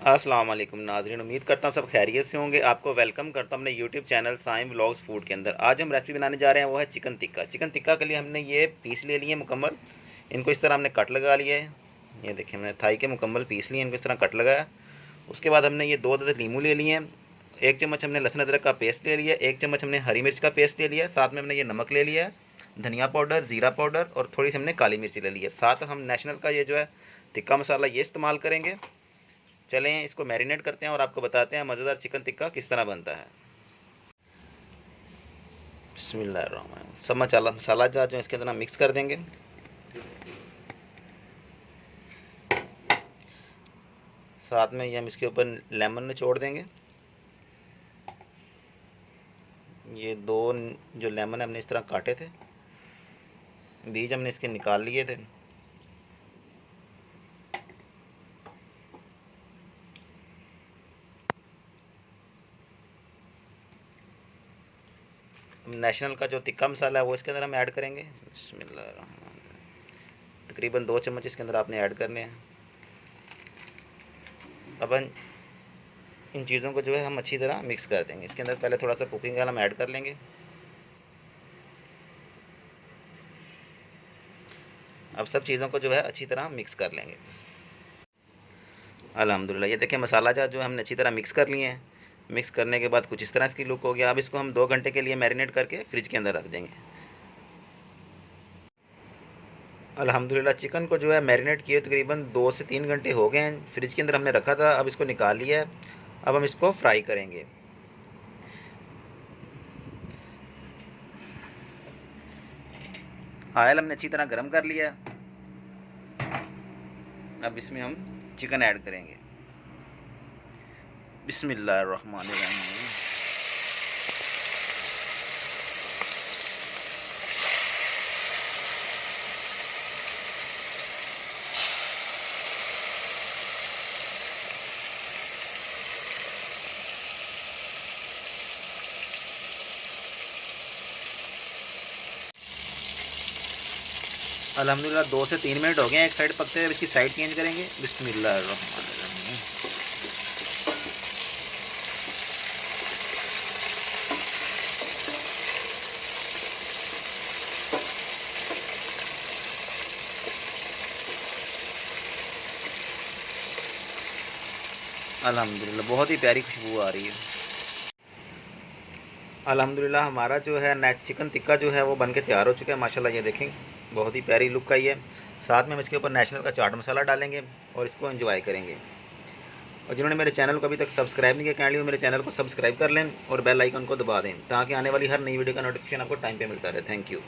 अस्सलाम वालेकुम नाज़रीन, उम्मीद करता हूँ सब खैरियत से होंगे। आपको वेलकम करता हूँ अपने YouTube channel Saim vlogs food के अंदर। आज हम रेसिपी बनाने जा रहे हैं, वो है चिकन टिक्का। चिकन टिक्का के लिए हमने ये पीस ले लिए मुकम्मल। इनको इस तरह हमने कट लगा लिया है। ये देखिए, हमने थाई के मुकम्मल पीस लिए, इनको इस तरह कट लगाया। उसके बाद हमने ये 2 अदद लीमू ले लिए हैं। 1 चम्मच हमने लहसुन अदरक का पेस्ट ले लिया। 1 चम्मच हमने हरी मिर्च का पेस्ट ले लिया। साथ में हमने ये नमक ले लिया है, धनिया पाउडर, ज़ीरा पाउडर और थोड़ी सी हमने काली मिर्ची ले ली है। साथ हम नेशनल का ये जो है टिक्का मसाला ये इस्तेमाल करेंगे। चलें इसको मैरिनेट करते हैं और आपको बताते हैं मज़ेदार चिकन टिक्का किस तरह बनता है। बिस्मिल्लाहिर्रहमानिर्रहीम। सब मसाला जो इसके अंदर हम मिक्स कर देंगे। साथ में ये हम इसके ऊपर लेमन निचोड़ देंगे। ये 2 जो लेमन हमने इस तरह काटे थे, बीज हमने इसके निकाल लिए थे। नेशनल का जो टिक्का मसाला है वो इसके अंदर हम ऐड करेंगे। बिस्मिल्लाहिर्रहमानिर्रहीम। तकरीबन 2 चम्मच इसके अंदर आपने ऐड करने हैं। अब इन चीज़ों को जो है हम अच्छी तरह मिक्स कर देंगे। इसके अंदर पहले थोड़ा सा कुकिंग ऑयल हम ऐड कर लेंगे। अब सब चीज़ों को जो है अच्छी तरह मिक्स कर लेंगे। अल्हम्दुलिल्लाह, ये देखिए मसाला जो हमने अच्छी तरह मिक्स कर लिए हैं। मिक्स करने के बाद कुछ इस तरह इसकी लुक हो गया। अब इसको हम 2 घंटे के लिए मैरिनेट करके फ्रिज के अंदर रख देंगे। अल्हम्दुलिल्लाह, चिकन को जो है मैरिनेट किए तकरीबन 2 से 3 घंटे हो गए हैं। फ्रिज के अंदर हमने रखा था, अब इसको निकाल लिया है। अब हम इसको फ्राई करेंगे। ऑयल हमने अच्छी तरह गर्म कर लिया है। अब इसमें हम चिकन ऐड करेंगे। बिस्मिल्लाहिर्रहमानिर्रहीम। अल्हम्दुलिल्लाह 2 से 3 मिनट हो गए हैं एक साइड पकते हैं। अब इसकी साइड चेंज करेंगे। बिस्मिल्लाहिर्रहमानिर्रहीम। अल्हम्दुलिल्लाह, बहुत ही प्यारी खुशबू आ रही है। अल्हम्दुलिल्लाह, हमारा जो है चिकन टिक्का जो है वो बन के तैयार हो चुका है। माशाल्लाह, ये देखें बहुत ही प्यारी लुक का ही है। साथ में हम इसके ऊपर नेशनल का चाट मसाला डालेंगे और इसको एंजॉय करेंगे। और जिन्होंने मेरे चैनल को अभी तक सब्सक्राइब नहीं किया, काइंडली मेरे चैनल को सब्सक्राइब कर लें और बेल आइकन को दबा दें, ताकि आने वाली हर नई वीडियो का नोटिफिकेशन आपको टाइम पे मिलता रहे। Thank you.